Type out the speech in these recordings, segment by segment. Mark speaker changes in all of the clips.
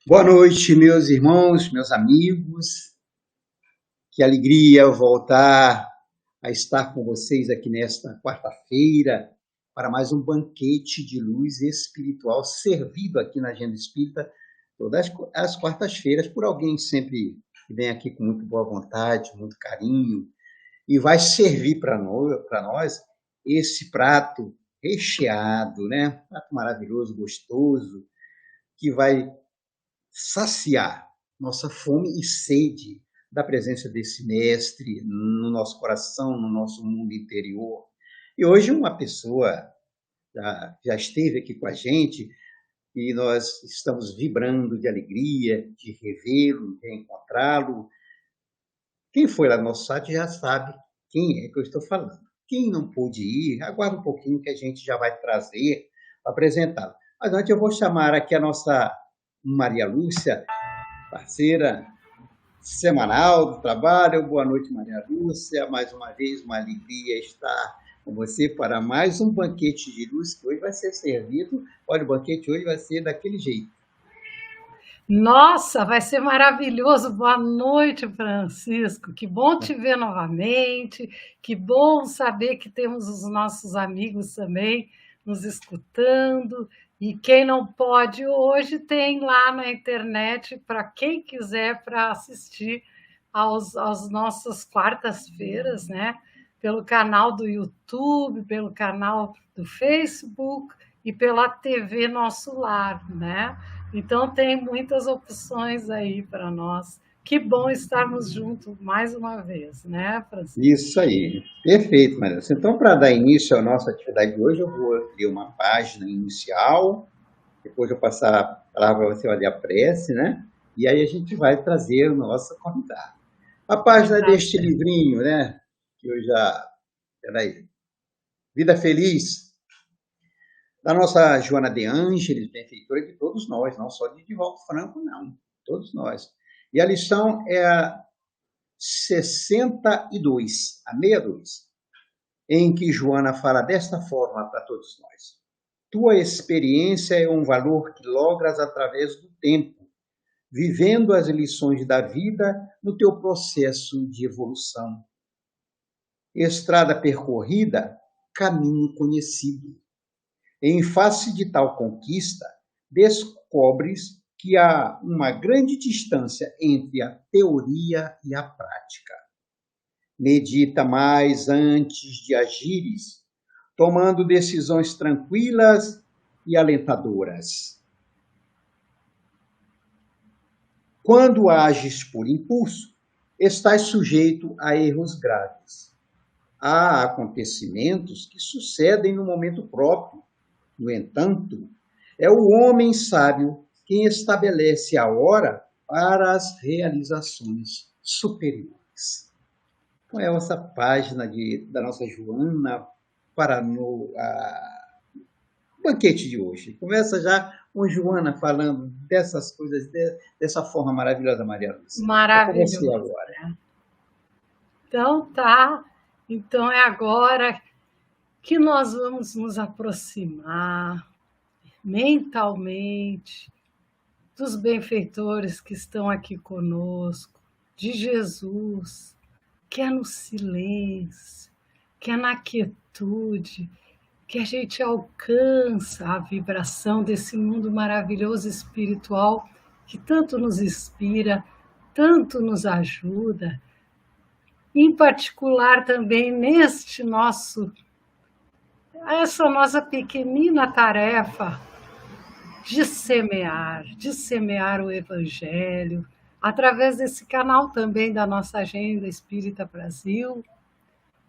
Speaker 1: Boa noite, meus irmãos, meus amigos. Que alegria voltar a estar com vocês aqui nesta quarta-feira para mais um banquete de luz espiritual servido aqui na Agenda Espírita todas as quartas-feiras por alguém sempre que vem aqui com muito boa vontade, muito carinho e vai servir para nós esse prato recheado, né? Prato maravilhoso, gostoso, que vai saciar nossa fome e sede da presença desse mestre no nosso coração, no nosso mundo interior. E hoje uma pessoa já esteve aqui com a gente e nós estamos vibrando de alegria, de revê-lo, de encontrá-lo. Quem foi lá no nosso site já sabe quem é que eu estou falando. Quem não pôde ir, aguarda um pouquinho que a gente já vai trazer, apresentá-lo. Mas antes eu vou chamar aqui a nossa Maria Lúcia, parceira semanal do trabalho. Boa noite, Maria Lúcia. Mais uma vez, uma alegria estar com você para mais um banquete de luz que hoje vai ser servido. Olha, o banquete hoje vai ser daquele jeito.
Speaker 2: Nossa, vai ser maravilhoso. Boa noite, Francisco. Que bom te ver novamente. Que bom saber que temos os nossos amigos também nos escutando. E quem não pode hoje tem lá na internet para quem quiser para assistir aos nossas quartas-feiras, né? Pelo canal do YouTube, pelo canal do Facebook e pela TV Nosso Lar, né? Então tem muitas opções aí para nós. Que bom estarmos juntos mais uma vez, né, Francisco?
Speaker 1: Isso aí, perfeito, Maria Lúcia. Então, para dar início à nossa atividade de hoje, eu vou criar uma página inicial, depois eu passar a palavra para você olhar a prece, né? E aí a gente vai trazer o nosso convidado. A página
Speaker 2: Tá
Speaker 1: deste
Speaker 2: certo.
Speaker 1: livrinho, né? Que eu já. Peraí. Vida Feliz, da nossa Joana de Ângeles, benfeitora de todos nós, não só de Divaldo Franco, não, todos nós. E a lição é a 62, a 62, em que Joana fala desta forma para todos nós. Tua experiência é um valor que logras através do tempo, vivendo as lições da vida no teu processo de evolução. Estrada percorrida, caminho conhecido. Em face de tal conquista, descobres que há uma grande distância entre a teoria e a prática. Medita mais antes de agires, tomando decisões tranquilas e alentadoras. Quando ages por impulso, estás sujeito a erros graves. Há acontecimentos que sucedem no momento próprio. No entanto, é o homem sábio quem estabelece a hora para as realizações superiores. Então, é essa página da nossa Joana para no banquete de hoje. Começa já com Joana falando dessas coisas, dessa forma maravilhosa, Maria Lúcia. É com você
Speaker 2: Maravilhoso,
Speaker 1: agora.
Speaker 2: né? Então tá. Então é agora que nós vamos nos aproximar mentalmente dos benfeitores que estão aqui conosco, de Jesus, que é no silêncio, que é na quietude, que a gente alcança a vibração desse mundo maravilhoso espiritual que tanto nos inspira, tanto nos ajuda, em particular também essa nossa pequenina tarefa de semear o Evangelho, através desse canal também da nossa Agenda Espírita Brasil,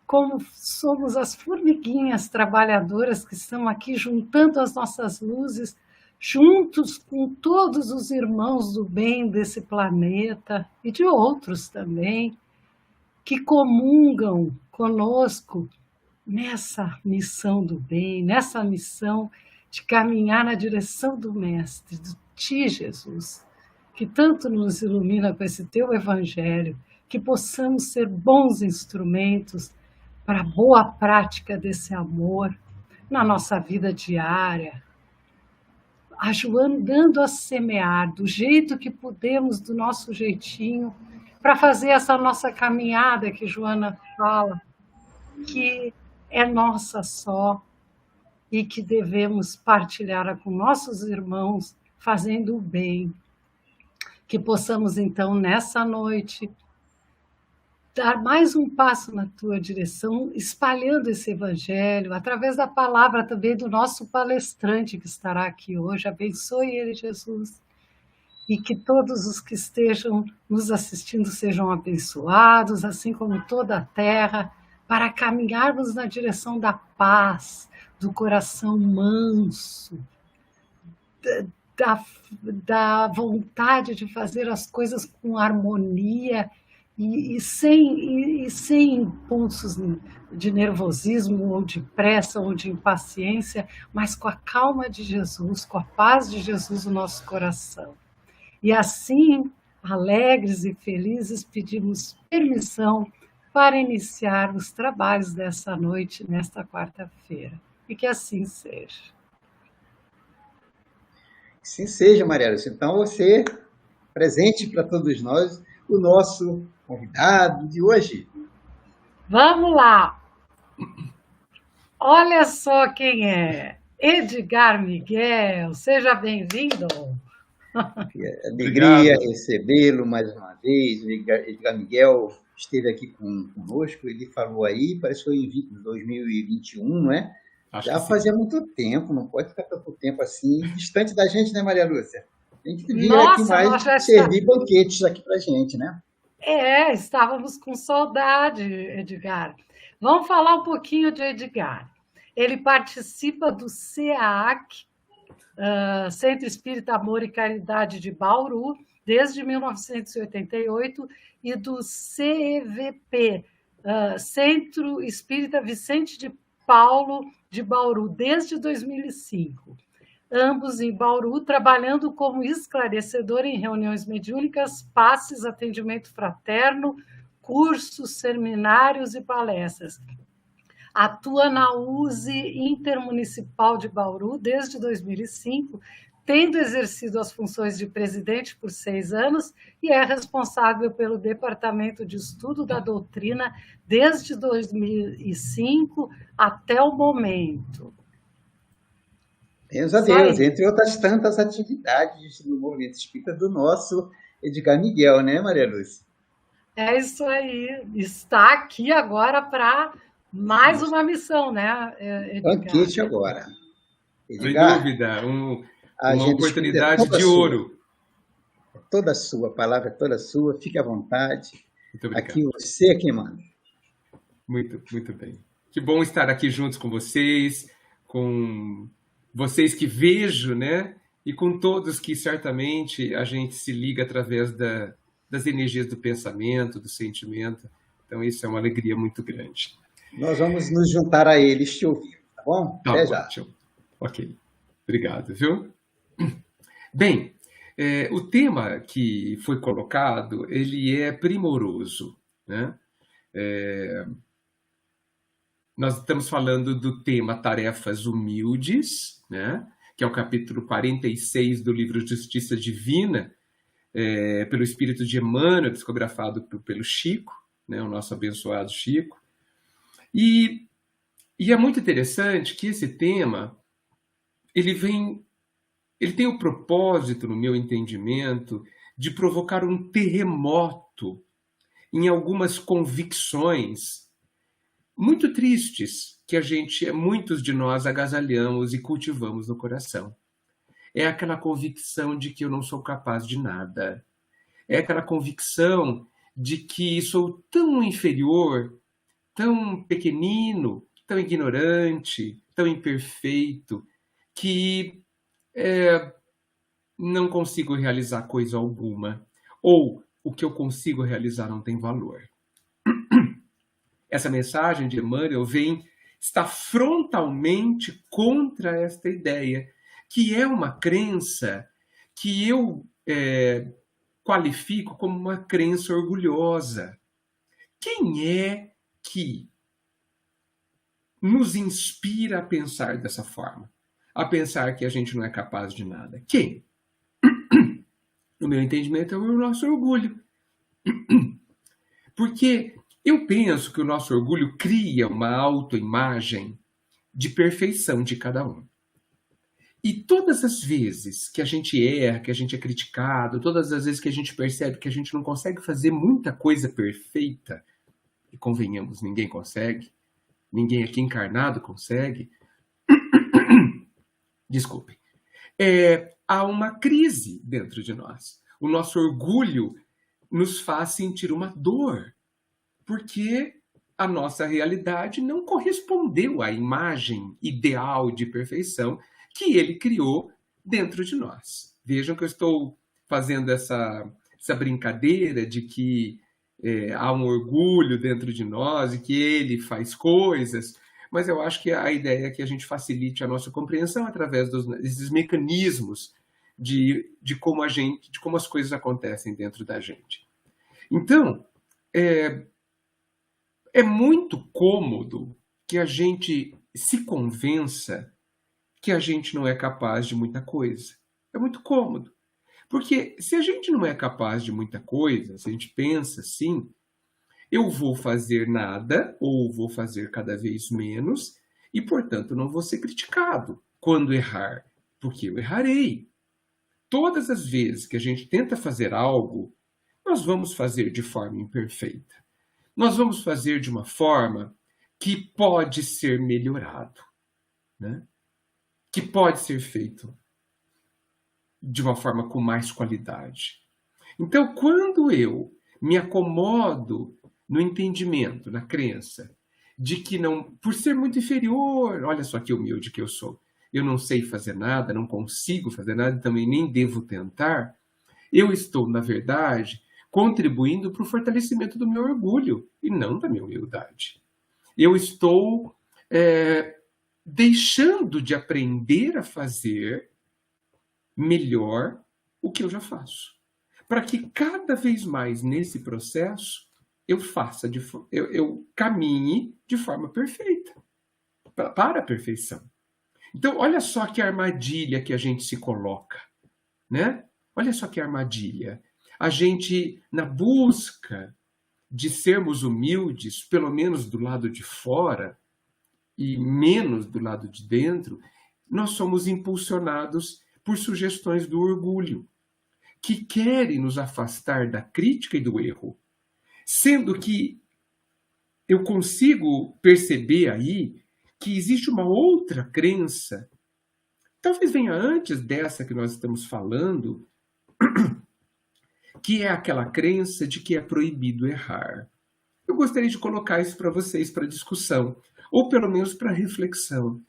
Speaker 2: como somos as formiguinhas trabalhadoras que estão aqui juntando as nossas luzes, juntos com todos os irmãos do bem desse planeta e de outros também, que comungam conosco nessa missão do bem, nessa missão de caminhar na direção do Mestre, de Ti, Jesus, que tanto nos ilumina com esse Teu Evangelho, que possamos ser bons instrumentos para a boa prática desse amor na nossa vida diária, ajudando a semear do jeito que podemos, do nosso jeitinho, para fazer essa nossa caminhada que Joana fala, que é nossa só e que devemos partilhar com nossos irmãos, fazendo o bem. Que possamos, então, nessa noite, dar mais um passo na tua direção, espalhando esse evangelho, através da palavra também do nosso palestrante que estará aqui hoje. Abençoe ele, Jesus, e que todos os que estejam nos assistindo sejam abençoados, assim como toda a terra, para caminharmos na direção da paz, do coração manso, da vontade de fazer as coisas com harmonia e sem impulsos de nervosismo ou de pressa ou de impaciência, mas com a calma de Jesus, com a paz de Jesus no nosso coração. E assim, alegres e felizes, pedimos permissão para iniciar os trabalhos dessa noite, nesta quarta-feira. E que assim seja.
Speaker 1: Sim, seja, Maria Lúcia. Então, você presente para todos nós, o nosso convidado de hoje.
Speaker 2: Vamos lá! Olha só quem é. Edgar Miguel, seja bem-vindo.
Speaker 1: Alegria recebê-lo mais uma vez. O Edgar Miguel esteve aqui conosco, ele falou aí, parece que foi em 2021, não é? Já fazia muito tempo, não pode ficar tanto tempo assim, distante da gente, né, Maria Lúcia? A gente devia aqui mais servir banquetes aqui para a gente, né?
Speaker 2: Estávamos com saudade, Edgar. Vamos falar um pouquinho de Edgar. Ele participa do CEAC, Centro Espírita Amor e Caridade de Bauru, desde 1988, e do CEVP, Centro Espírita Vicente de Paulo de Bauru, desde 2005. Ambos em Bauru, trabalhando como esclarecedor em reuniões mediúnicas, passes, atendimento fraterno, cursos, seminários e palestras. Atua na USE Intermunicipal de Bauru desde 2005, tendo exercido as funções de presidente por 6 anos e é responsável pelo Departamento de Estudo da Doutrina desde 2005 até o momento.
Speaker 1: Deus a Deus, entre outras tantas atividades no movimento espírita do nosso Edgar Miguel, né, Maria Lúcia?
Speaker 2: É isso aí. Está aqui agora para mais uma missão, né, Edgar?
Speaker 1: Banquete agora.
Speaker 3: Edgar, sem dúvida, uma oportunidade de ouro.
Speaker 1: É toda sua, a palavra é toda sua, fique à vontade. Muito obrigado. Aqui você é quem manda.
Speaker 3: Muito, muito bem. Que bom estar aqui juntos com vocês que vejo, né? E com todos que certamente a gente se liga através das energias do pensamento, do sentimento. Então, isso é uma alegria muito grande.
Speaker 1: Nós vamos nos juntar a eles te ouvir, tá bom? Até já.
Speaker 3: Ok. Obrigado, viu? Bem, o tema que foi colocado, ele é primoroso, né? Nós estamos falando do tema Tarefas Humildes, né? Que é o capítulo 46 do livro Justiça Divina, pelo Espírito de Emmanuel, psicografado pelo Chico, né? O nosso abençoado Chico. E é muito interessante que esse tema, ele tem o propósito, no meu entendimento, de provocar um terremoto em algumas convicções muito tristes que muitos de nós agasalhamos e cultivamos no coração. É aquela convicção de que eu não sou capaz de nada. É aquela convicção de que sou tão inferior, tão pequenino, tão ignorante, tão imperfeito, que não consigo realizar coisa alguma. Ou o que eu consigo realizar não tem valor. Essa mensagem de Emmanuel está frontalmente contra esta ideia, que é uma crença que eu qualifico como uma crença orgulhosa. Quem é que nos inspira a pensar dessa forma? a pensar que a gente não é capaz de nada? Quem? No meu entendimento, é o nosso orgulho. Porque eu penso que o nosso orgulho cria uma autoimagem de perfeição de cada um. E todas as vezes que a gente erra, que a gente é criticado, todas as vezes que a gente percebe que a gente não consegue fazer muita coisa perfeita, e convenhamos, ninguém consegue, ninguém aqui encarnado consegue, desculpem, há uma crise dentro de nós. O nosso orgulho nos faz sentir uma dor, porque a nossa realidade não correspondeu à imagem ideal de perfeição que ele criou dentro de nós. Vejam que eu estou fazendo essa brincadeira de que há um orgulho dentro de nós e que ele faz coisas, mas eu acho que a ideia é que a gente facilite a nossa compreensão através desses mecanismos de como as coisas acontecem dentro da gente. Então, é muito cômodo que a gente se convença que a gente não é capaz de muita coisa. É muito cômodo. Porque se a gente não é capaz de muita coisa, se a gente pensa assim, eu vou fazer nada ou vou fazer cada vez menos e, portanto, não vou ser criticado quando errar, porque eu errarei. Todas as vezes que a gente tenta fazer algo, nós vamos fazer de forma imperfeita. Nós vamos fazer de uma forma que pode ser melhorado, né? Que pode ser feito de uma forma com mais qualidade. Então, quando eu me acomodo no entendimento, na crença, de que não, por ser muito inferior, olha só que humilde que eu sou, eu não sei fazer nada, não consigo fazer nada, também nem devo tentar, eu estou, na verdade, contribuindo para o fortalecimento do meu orgulho e não da minha humildade. Eu estou deixando de aprender a fazer melhor o que eu já faço. Para que cada vez mais nesse processo eu caminhe de forma perfeita, para a perfeição. Então, olha só que armadilha que a gente se coloca, né? Olha só que armadilha. A gente, na busca de sermos humildes, pelo menos do lado de fora, e menos do lado de dentro, nós somos impulsionados por sugestões do orgulho, que querem nos afastar da crítica e do erro. Sendo que eu consigo perceber aí que existe uma outra crença, talvez venha antes dessa que nós estamos falando, que é aquela crença de que é proibido errar. Eu gostaria de colocar isso para vocês para discussão, ou pelo menos para reflexão.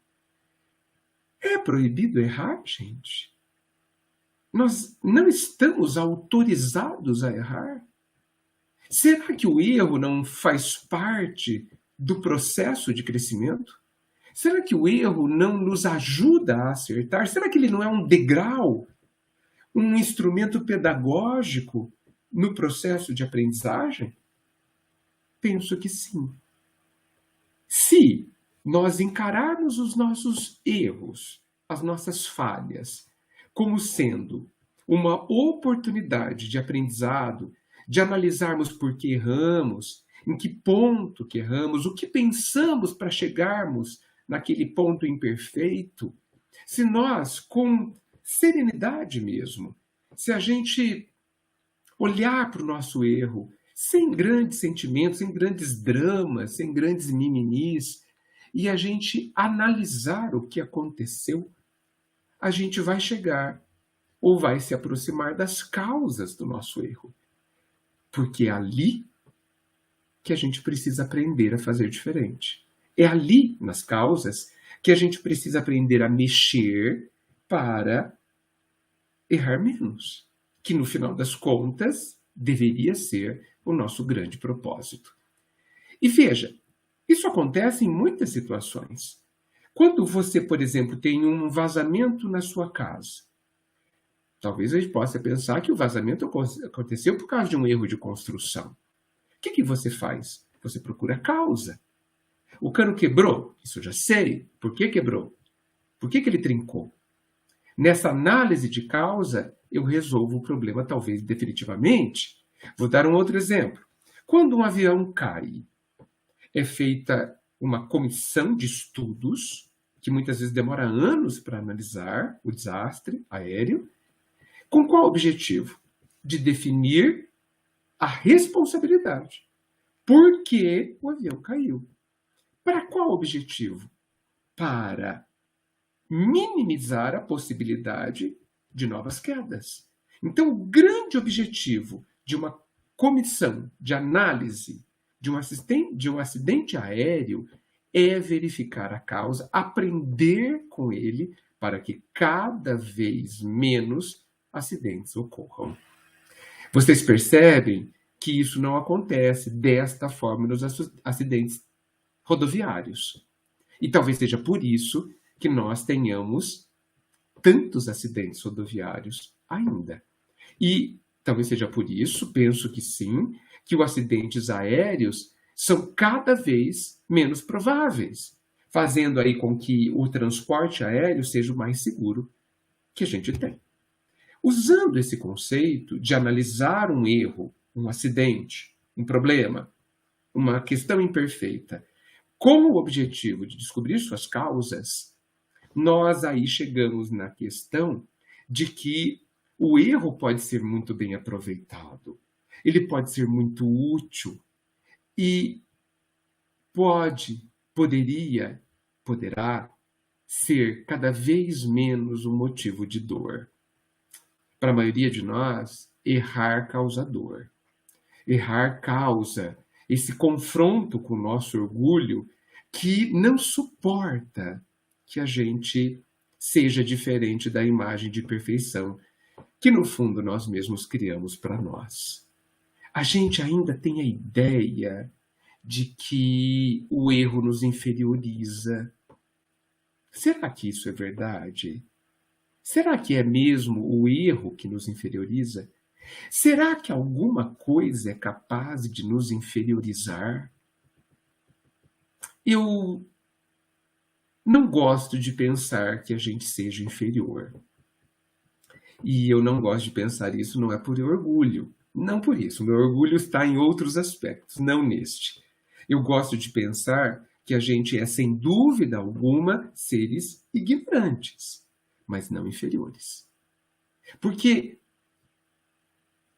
Speaker 3: É proibido errar, gente? Nós não estamos autorizados a errar? Será que o erro não faz parte do processo de crescimento? Será que o erro não nos ajuda a acertar? Será que ele não é um degrau, um instrumento pedagógico no processo de aprendizagem? Penso que sim. Se nós encararmos os nossos erros, as nossas falhas, como sendo uma oportunidade de aprendizado, de analisarmos por que erramos, em que ponto que erramos, o que pensamos para chegarmos naquele ponto imperfeito, se nós, com serenidade mesmo, se a gente olhar para o nosso erro, sem grandes sentimentos, sem grandes dramas, sem grandes mimimis, e a gente analisar o que aconteceu, a gente vai chegar ou vai se aproximar das causas do nosso erro. Porque é ali que a gente precisa aprender a fazer diferente. É ali, nas causas, que a gente precisa aprender a mexer para errar menos. Que, no final das contas, deveria ser o nosso grande propósito. E veja, isso acontece em muitas situações. Quando você, por exemplo, tem um vazamento na sua casa, talvez a gente possa pensar que o vazamento aconteceu por causa de um erro de construção. O que você faz? Você procura a causa. O cano quebrou? Isso eu já sei. Por que quebrou? Por que ele trincou? Nessa análise de causa, eu resolvo o problema, talvez definitivamente. Vou dar um outro exemplo. Quando um avião cai, é feita uma comissão de estudos, que muitas vezes demora anos para analisar o desastre aéreo. Com qual objetivo? De definir a responsabilidade. Por que o avião caiu? Para qual objetivo? Para minimizar a possibilidade de novas quedas. Então, o grande objetivo de uma comissão de análise de um acidente aéreo é verificar a causa, aprender com ele para que cada vez menos acidentes ocorram. Vocês percebem que isso não acontece desta forma nos acidentes rodoviários. E talvez seja por isso que nós tenhamos tantos acidentes rodoviários ainda. E talvez seja por isso, penso que sim, que os acidentes aéreos são cada vez menos prováveis, fazendo aí com que o transporte aéreo seja o mais seguro que a gente tem. Usando esse conceito de analisar um erro, um acidente, um problema, uma questão imperfeita, com o objetivo de descobrir suas causas, nós aí chegamos na questão de que o erro pode ser muito bem aproveitado, ele pode ser muito útil e poderá ser cada vez menos um motivo de dor. Para a maioria de nós, errar causa dor. Errar causa esse confronto com o nosso orgulho que não suporta que a gente seja diferente da imagem de perfeição que, no fundo, nós mesmos criamos para nós. A gente ainda tem a ideia de que o erro nos inferioriza. Será que isso é verdade? Será que é mesmo o erro que nos inferioriza? Será que alguma coisa é capaz de nos inferiorizar? Eu não gosto de pensar que a gente seja inferior. E eu não gosto de pensar isso, não é por orgulho. Não por isso. O meu orgulho está em outros aspectos, não neste. Eu gosto de pensar que a gente é, sem dúvida alguma, seres ignorantes, mas não inferiores. Porque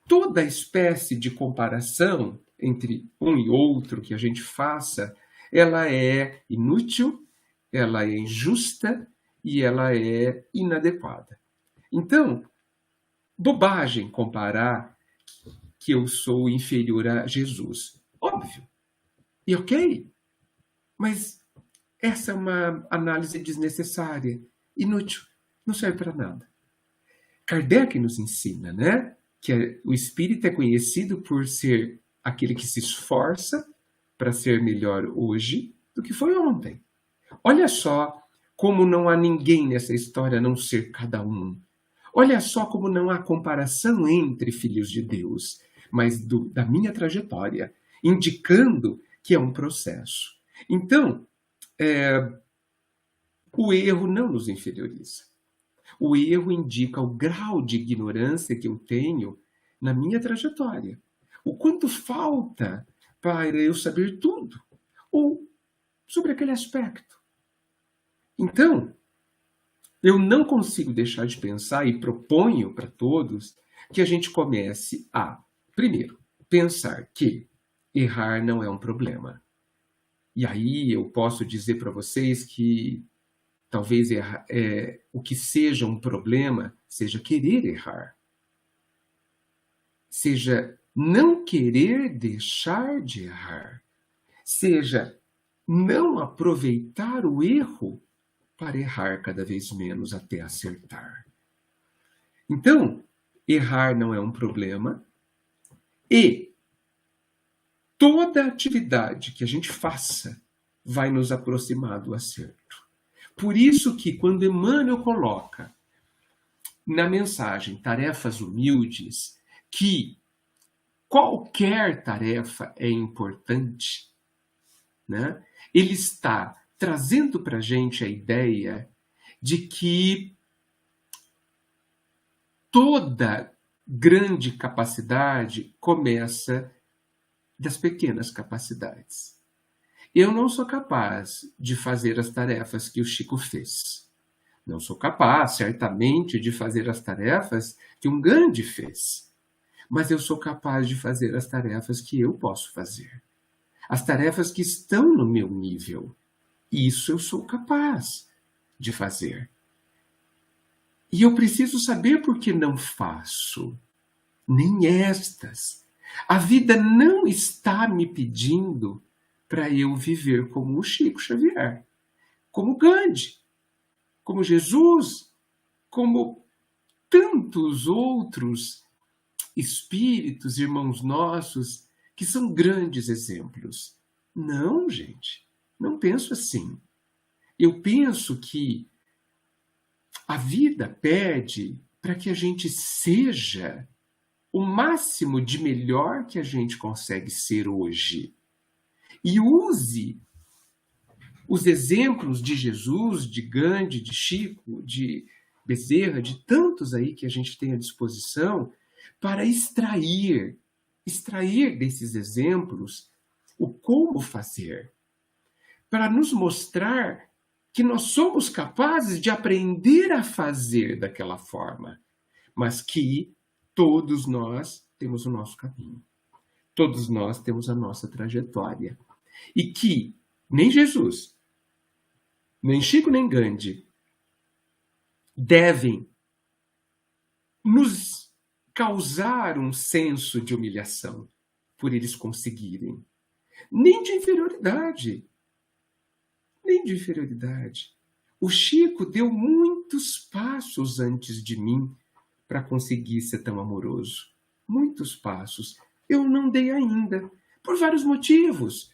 Speaker 3: toda espécie de comparação entre um e outro que a gente faça, ela é inútil, ela é injusta e ela é inadequada. Então, bobagem comparar que eu sou inferior a Jesus. Óbvio. E ok. Mas essa é uma análise desnecessária, inútil, não serve para nada. Kardec nos ensina, né, que o espírito é conhecido por ser aquele que se esforça para ser melhor hoje do que foi ontem. Olha só como não há ninguém nessa história a não ser cada um. Olha só como não há comparação entre filhos de Deus, mas da minha trajetória, indicando que é um processo. Então, o erro não nos inferioriza. O erro indica o grau de ignorância que eu tenho na minha trajetória. O quanto falta para eu saber tudo, ou sobre aquele aspecto. Então, eu não consigo deixar de pensar e proponho para todos que a gente comece a, primeiro, pensar que errar não é um problema. E aí eu posso dizer para vocês que talvez o que seja um problema seja querer errar. Seja não querer deixar de errar. Seja não aproveitar o erro para errar cada vez menos até acertar. Então, errar não é um problema e toda atividade que a gente faça vai nos aproximar do acerto. Por isso que quando Emmanuel coloca na mensagem Tarefas Humildes que qualquer tarefa é importante, né? Ele está trazendo para a gente a ideia de que toda grande capacidade começa das pequenas capacidades. Eu não sou capaz de fazer as tarefas que o Chico fez. Não sou capaz, certamente, de fazer as tarefas que um Gandhi fez. Mas eu sou capaz de fazer as tarefas que eu posso fazer. As tarefas que estão no meu nível. Isso eu sou capaz de fazer. E eu preciso saber por que não faço. Nem estas. A vida não está me pedindo para eu viver como o Chico Xavier, como Gandhi, como Jesus, como tantos outros espíritos, irmãos nossos, que são grandes exemplos. Não, gente, não penso assim. Eu penso que a vida pede para que a gente seja o máximo de melhor que a gente consegue ser hoje. E use os exemplos de Jesus, de Gandhi, de Chico, de Bezerra, de tantos aí que a gente tem à disposição, para extrair desses exemplos o como fazer, para nos mostrar que nós somos capazes de aprender a fazer daquela forma, mas que todos nós temos o nosso caminho, todos nós temos a nossa trajetória, e que nem Jesus, nem Chico, nem Gandhi devem nos causar um senso de humilhação por eles conseguirem. Nem de inferioridade. Nem de inferioridade. O Chico deu muitos passos antes de mim para conseguir ser tão amoroso. Muitos passos. Eu não dei ainda. Por vários motivos.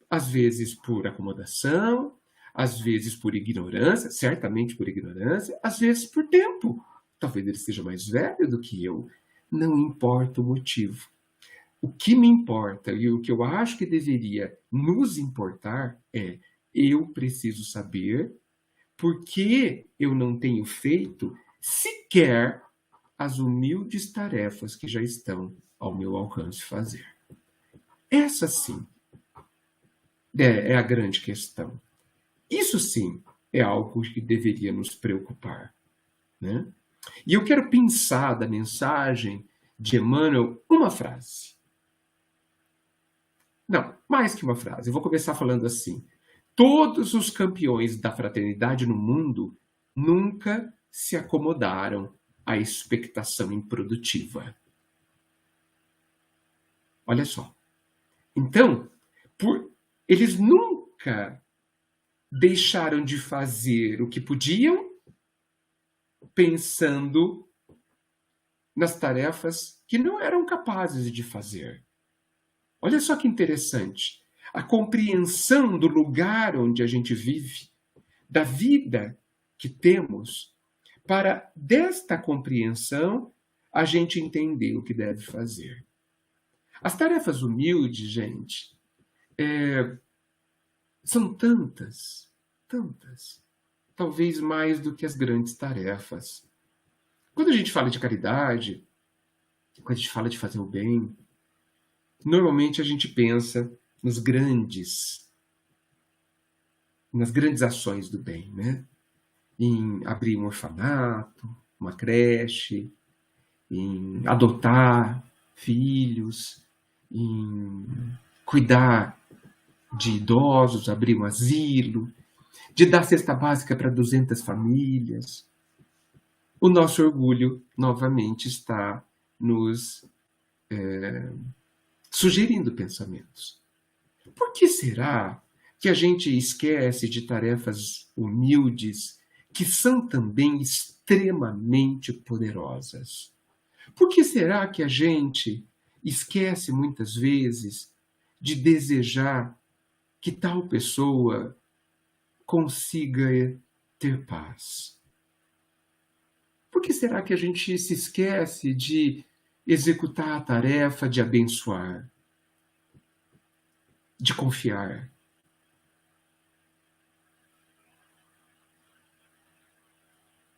Speaker 3: Às vezes por acomodação, às vezes por ignorância, certamente por ignorância, às vezes por tempo. Talvez ele seja mais velho do que eu. Não importa o motivo. O que me importa e o que eu acho que deveria nos importar é: eu preciso saber por que eu não tenho feito sequer as humildes tarefas que já estão ao meu alcance fazer. Essa sim é a grande questão. Isso sim é algo que deveria nos preocupar, né? E eu quero pensar da mensagem de Emmanuel uma frase. Não, mais que uma frase. Eu vou começar falando assim. Todos os campeões da fraternidade no mundo nunca se acomodaram à expectação improdutiva. Olha só. Então, eles nunca deixaram de fazer o que podiam, pensando nas tarefas que não eram capazes de fazer. Olha só que interessante. A compreensão do lugar onde a gente vive, da vida que temos, para desta compreensão a gente entender o que deve fazer. As tarefas humildes, gente, são tantas, talvez mais do que as grandes tarefas. Quando a gente fala de caridade, quando a gente fala de fazer o bem, normalmente a gente pensa nas grandes ações do bem, né? Em abrir um orfanato, uma creche, em adotar filhos, em cuidar de idosos, abrir um asilo, de dar cesta básica para 200 famílias. O nosso orgulho, novamente, está nos sugerindo pensamentos. Por que será que a gente esquece de tarefas humildes que são também extremamente poderosas? Por que será que a gente esquece muitas vezes de desejar que tal pessoa consiga ter paz? Por que será que a gente se esquece de executar a tarefa de abençoar, de confiar?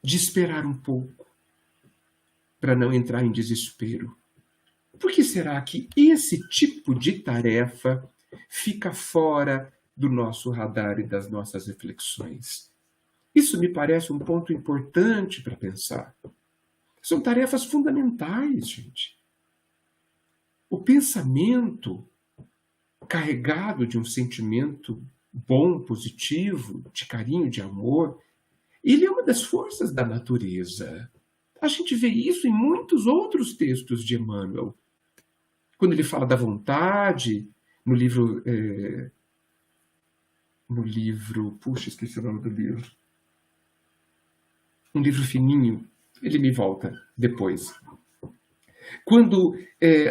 Speaker 3: de esperar um pouco para não entrar em desespero. Por que será que esse tipo de tarefa fica fora do nosso radar e das nossas reflexões? Isso me parece um ponto importante para pensar. São tarefas fundamentais, gente. O pensamento carregado de um sentimento bom, positivo, de carinho, de amor, ele é uma das forças da natureza. A gente vê isso em muitos outros textos de Emmanuel. Quando ele fala da vontade, no livro... Puxa, esqueci o nome do livro. Um livro fininho, ele me volta depois. Quando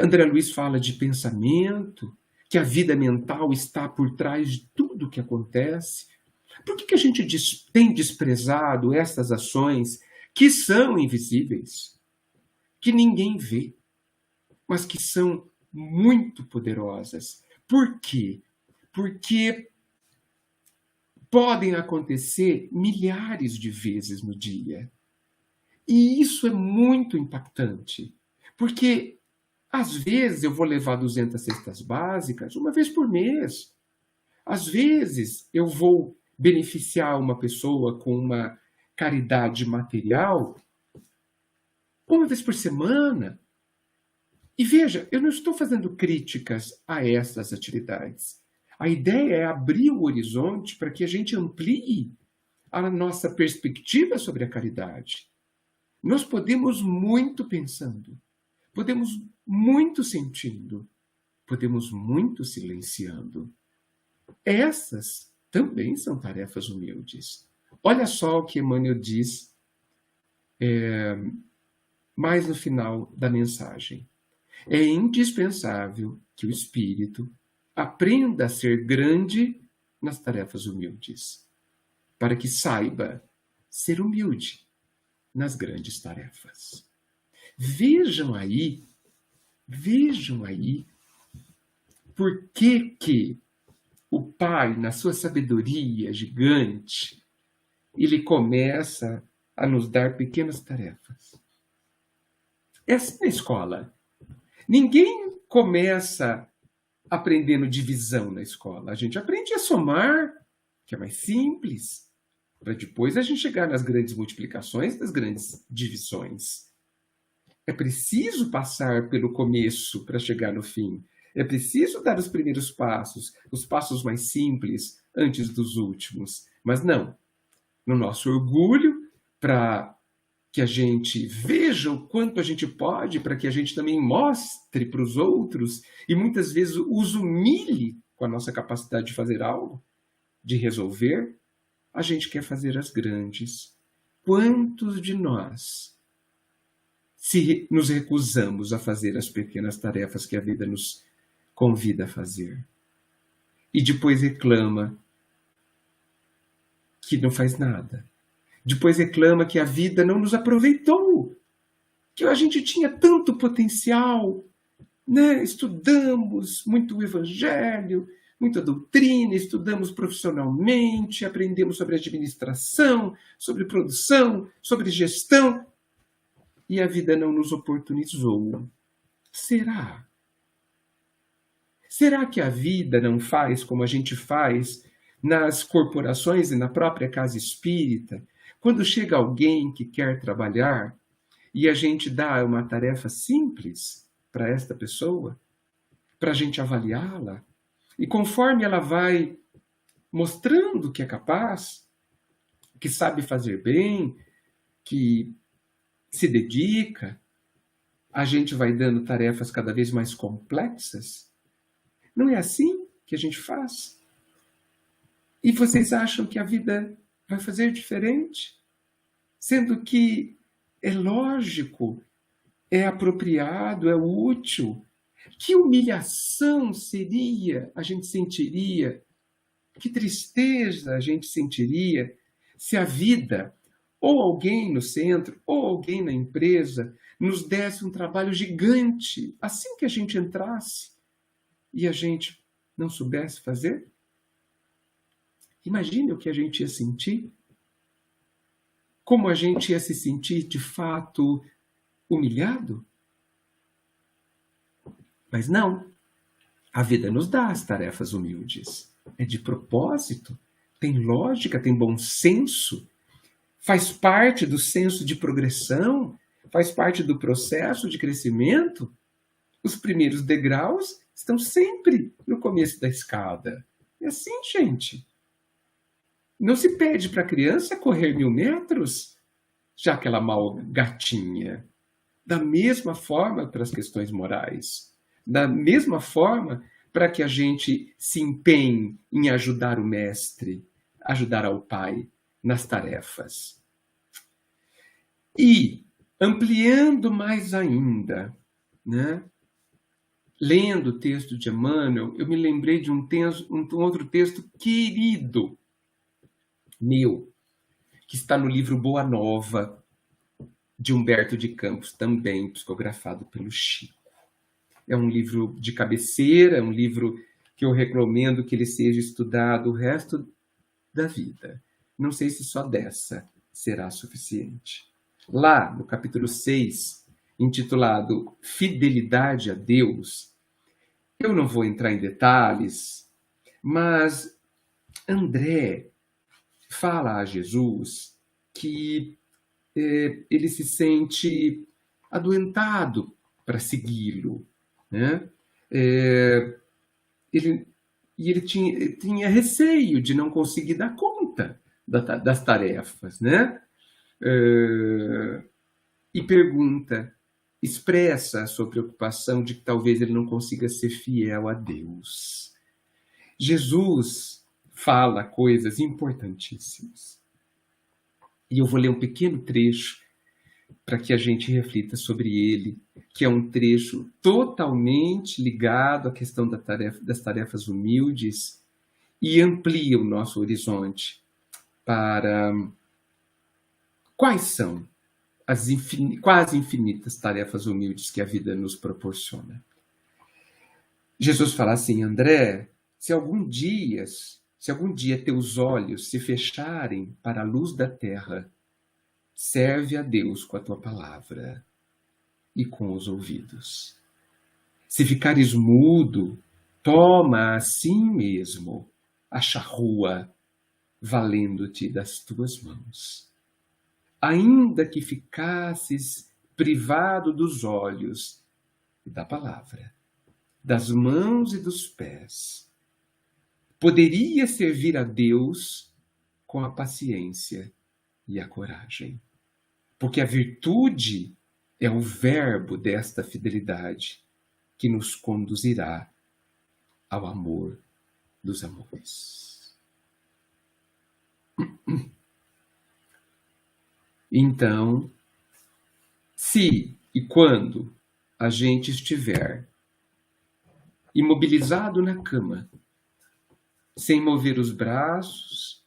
Speaker 3: André Luiz fala de pensamento, que a vida mental está por trás de tudo o que acontece, por que a gente tem desprezado essas ações que são invisíveis, que ninguém vê, mas que são muito poderosas? Por quê? Porque podem acontecer milhares de vezes no dia. E isso é muito impactante, porque às vezes eu vou levar 200 cestas básicas uma vez por mês. Às vezes eu vou beneficiar uma pessoa com uma caridade material uma vez por semana. E veja, eu não estou fazendo críticas a essas atividades. A ideia é abrir o horizonte para que a gente amplie a nossa perspectiva sobre a caridade. Nós podemos muito pensando, podemos muito sentindo, podemos muito silenciando. Essas também são tarefas humildes. Olha só o que Emmanuel diz mais no final da mensagem. É indispensável que o espírito aprenda a ser grande nas tarefas humildes, para que saiba ser humilde nas grandes tarefas. Vejam aí por que o Pai, na sua sabedoria gigante, ele começa a nos dar pequenas tarefas. É assim na escola. Ninguém começa aprendendo divisão na escola. A gente aprende a somar, que é mais simples, para depois a gente chegar nas grandes multiplicações, das grandes divisões. É preciso passar pelo começo para chegar no fim. É preciso dar os primeiros passos, os passos mais simples, antes dos últimos. Mas não. No nosso orgulho, para que a gente veja o quanto a gente pode, para que a gente também mostre para os outros, e muitas vezes os humilhe com a nossa capacidade de fazer algo, de resolver, a gente quer fazer as grandes. Quantos de nós nos recusamos a fazer as pequenas tarefas que a vida nos convida a fazer? E depois reclama que não faz nada. Depois reclama que a vida não nos aproveitou, que a gente tinha tanto potencial, né? Estudamos muito o Evangelho, muita doutrina, estudamos profissionalmente, aprendemos sobre administração, sobre produção, sobre gestão, e a vida não nos oportunizou. Será? Será que a vida não faz como a gente faz nas corporações e na própria casa espírita? Quando chega alguém que quer trabalhar e a gente dá uma tarefa simples para esta pessoa, para a gente avaliá-la, e conforme ela vai mostrando que é capaz, que sabe fazer bem, que se dedica, a gente vai dando tarefas cada vez mais complexas? Não é assim que a gente faz? E vocês acham que a vida vai fazer diferente? Sendo que é lógico, é apropriado, é útil. Que humilhação seria, a gente sentiria, que tristeza a gente sentiria se a vida, ou alguém no centro, ou alguém na empresa, nos desse um trabalho gigante assim que a gente entrasse e a gente não soubesse fazer? Imagine o que a gente ia sentir. como a gente ia se sentir de fato humilhado? Mas não. A vida nos dá as tarefas humildes. É de propósito, tem lógica, tem bom senso, faz parte do senso de progressão, faz parte do processo de crescimento. Os primeiros degraus estão sempre no começo da escada. É assim, gente. Não se pede para a criança correr 1000 metros, já que ela mal gatinha. Da mesma forma para as questões morais. Da mesma forma para que a gente se empenhe em ajudar o mestre, ajudar ao pai nas tarefas. E, ampliando mais ainda, né? Lendo o texto de Emmanuel, eu me lembrei de um outro texto querido meu, que está no livro Boa Nova, de Humberto de Campos, também psicografado pelo Chico. É um livro de cabeceira, é um livro que eu recomendo que ele seja estudado o resto da vida. Não sei se só dessa será suficiente. Lá, no capítulo 6, intitulado Fidelidade a Deus, eu não vou entrar em detalhes, mas André fala a Jesus que ele se sente adoentado para segui-lo, né? Ele tinha receio de não conseguir dar conta das tarefas, né? E pergunta, expressa a sua preocupação de que talvez ele não consiga ser fiel a Deus. Jesus fala coisas importantíssimas. E eu vou ler um pequeno trecho para que a gente reflita sobre ele, que é um trecho totalmente ligado à questão das tarefas humildes e amplia o nosso horizonte para quais são as quase infinitas tarefas humildes que a vida nos proporciona. Jesus fala assim, André, se algum dia teus olhos se fecharem para a luz da terra, serve a Deus com a tua palavra e com os ouvidos. Se ficares mudo, toma a si mesmo a charrua, valendo-te das tuas mãos. Ainda que ficasses privado dos olhos e da palavra, das mãos e dos pés, poderia servir a Deus com a paciência e a coragem. Porque a virtude é o verbo desta fidelidade que nos conduzirá ao amor dos amores. Então, se e quando a gente estiver imobilizado na cama, sem mover os braços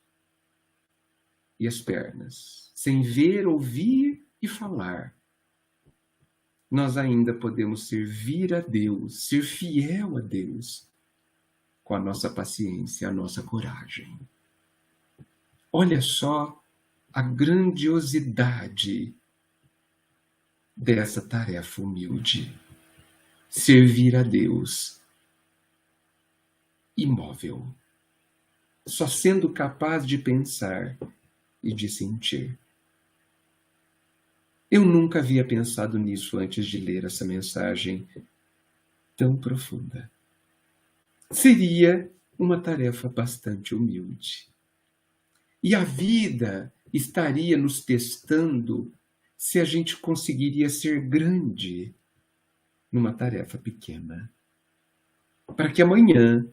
Speaker 3: e as pernas, sem ver, ouvir e falar, nós ainda podemos servir a Deus, ser fiel a Deus, com a nossa paciência, a nossa coragem. Olha só a grandiosidade dessa tarefa humilde. Servir a Deus imóvel, só sendo capaz de pensar e de sentir. Eu nunca havia pensado nisso antes de ler essa mensagem tão profunda. Seria uma tarefa bastante humilde. E a vida estaria nos testando se a gente conseguiria ser grande numa tarefa pequena. Para que amanhã,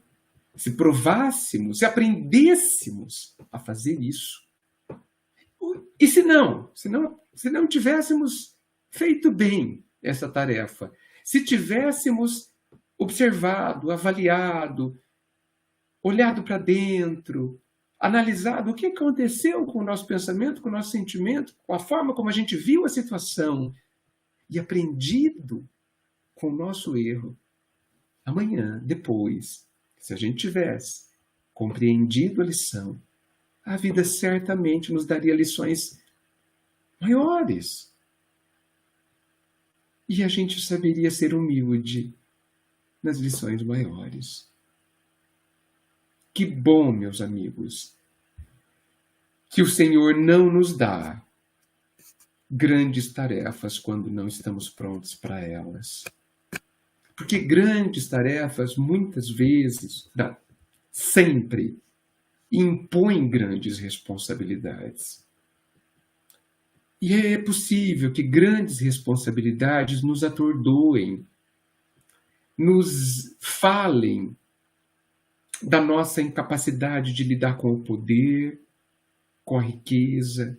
Speaker 3: se provássemos, se aprendêssemos a fazer isso. E se não tivéssemos feito bem essa tarefa, se tivéssemos observado, avaliado, olhado para dentro, analisado o que aconteceu com o nosso pensamento, com o nosso sentimento, com a forma como a gente viu a situação e aprendido com o nosso erro. Amanhã, depois, se a gente tivesse compreendido a lição, a vida certamente nos daria lições maiores. E a gente saberia ser humilde nas lições maiores. Que bom, meus amigos, que o Senhor não nos dá grandes tarefas quando não estamos prontos para elas. Porque grandes tarefas, muitas vezes, sempre, impõem grandes responsabilidades. E é possível que grandes responsabilidades nos atordoem, nos falem da nossa incapacidade de lidar com o poder, com a riqueza.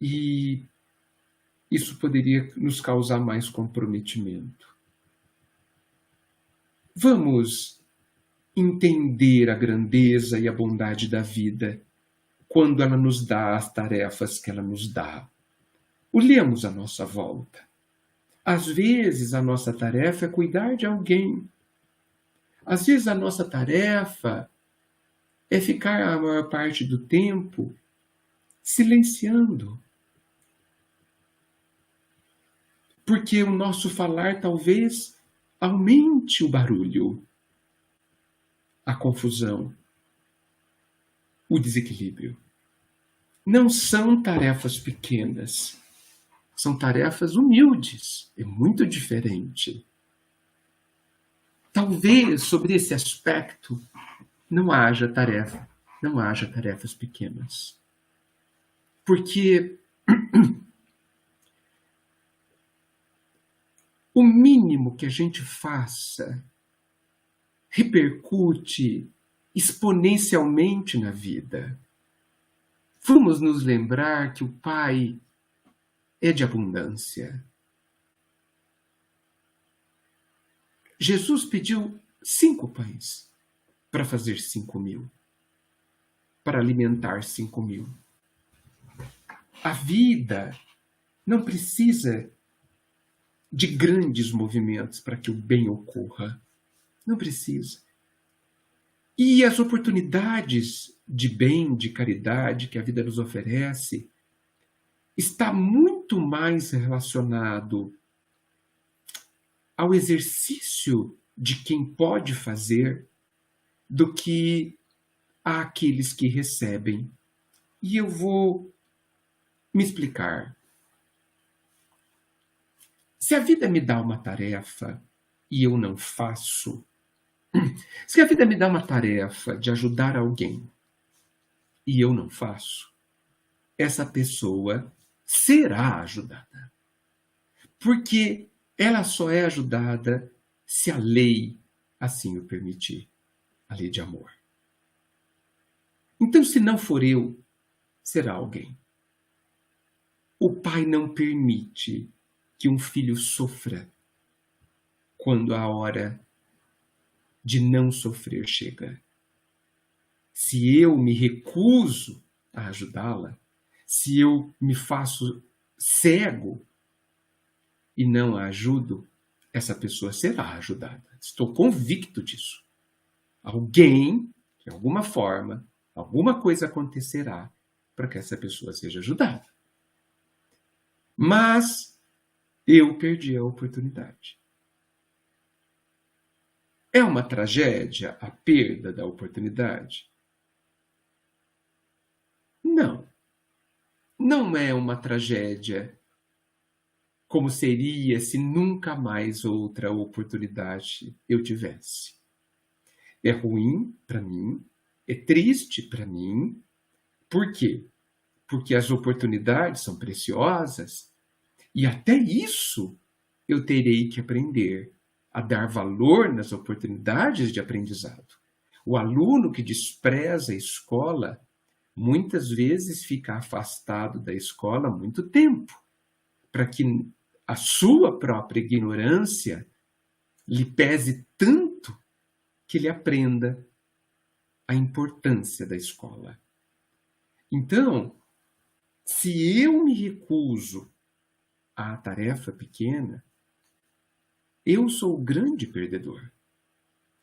Speaker 3: E isso poderia nos causar mais comprometimento. Vamos entender a grandeza e a bondade da vida quando ela nos dá as tarefas que ela nos dá. Olhemos à nossa volta. Às vezes a nossa tarefa é cuidar de alguém. Às vezes a nossa tarefa é ficar a maior parte do tempo silenciando. Porque o nosso falar talvez aumente o barulho, a confusão, o desequilíbrio. Não são tarefas pequenas, são tarefas humildes, é muito diferente. Talvez sobre esse aspecto não haja tarefas pequenas. Porque o mínimo que a gente faça repercute exponencialmente na vida. Vamos nos lembrar que o Pai é de abundância. Jesus pediu 5 pães para fazer 5.000, para alimentar 5.000. A vida não precisa de grandes movimentos para que o bem ocorra. Não precisa. E as oportunidades de bem, de caridade que a vida nos oferece está muito mais relacionado ao exercício de quem pode fazer do que àqueles que recebem. E eu vou me explicar. Se a vida me dá uma tarefa e eu não faço, se a vida me dá uma tarefa de ajudar alguém e eu não faço, essa pessoa será ajudada. Porque ela só é ajudada se a lei assim o permitir, a lei de amor. Então, se não for eu, será alguém. O pai não permite que um filho sofra quando a hora de não sofrer chega. Se eu me recuso a ajudá-la, se eu me faço cego e não a ajudo, essa pessoa será ajudada. Estou convicto disso. Alguém, de alguma forma, alguma coisa acontecerá para que essa pessoa seja ajudada. Mas eu perdi a oportunidade. É uma tragédia a perda da oportunidade? Não. Não é uma tragédia como seria se nunca mais outra oportunidade eu tivesse. É ruim para mim, é triste para mim. Por quê? Porque as oportunidades são preciosas e até isso eu terei que aprender a dar valor nas oportunidades de aprendizado. O aluno que despreza a escola muitas vezes fica afastado da escola há muito tempo, para que a sua própria ignorância lhe pese tanto que ele aprenda a importância da escola. Então, se eu me recuso à tarefa pequena, eu sou o grande perdedor.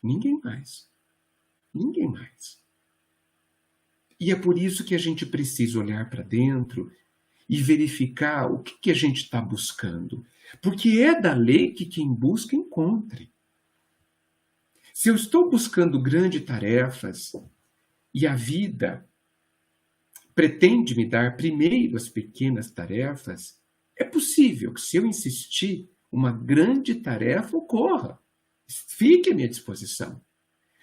Speaker 3: Ninguém mais. Ninguém mais. E é por isso que a gente precisa olhar para dentro e verificar o que a gente está buscando. Porque é da lei que quem busca encontre. Se eu estou buscando grandes tarefas e a vida pretende me dar primeiro as pequenas tarefas, é possível que, se eu insistir, uma grande tarefa ocorra. Fique à minha disposição.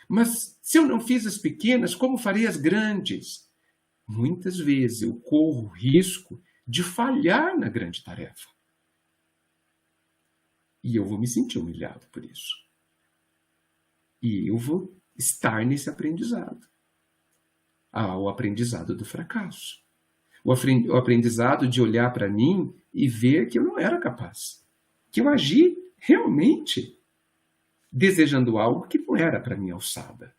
Speaker 3: Mas se eu não fiz as pequenas, como farei as grandes? Muitas vezes eu corro o risco de falhar na grande tarefa. E eu vou me sentir humilhado por isso. E eu vou estar nesse aprendizado. O aprendizado do fracasso. O aprendizado de olhar para mim e ver que eu não era capaz. Que eu agi realmente desejando algo que não era para minha alçada.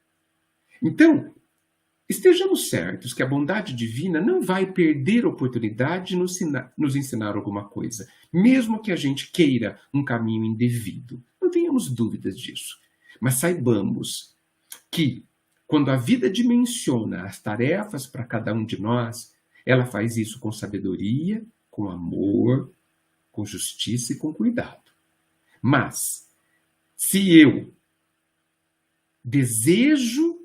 Speaker 3: Então, estejamos certos que a bondade divina não vai perder a oportunidade de nos ensinar alguma coisa, mesmo que a gente queira um caminho indevido. Não tenhamos dúvidas disso. Mas saibamos que, quando a vida dimensiona as tarefas para cada um de nós, ela faz isso com sabedoria, com amor, com justiça e com cuidado. Mas, se eu desejo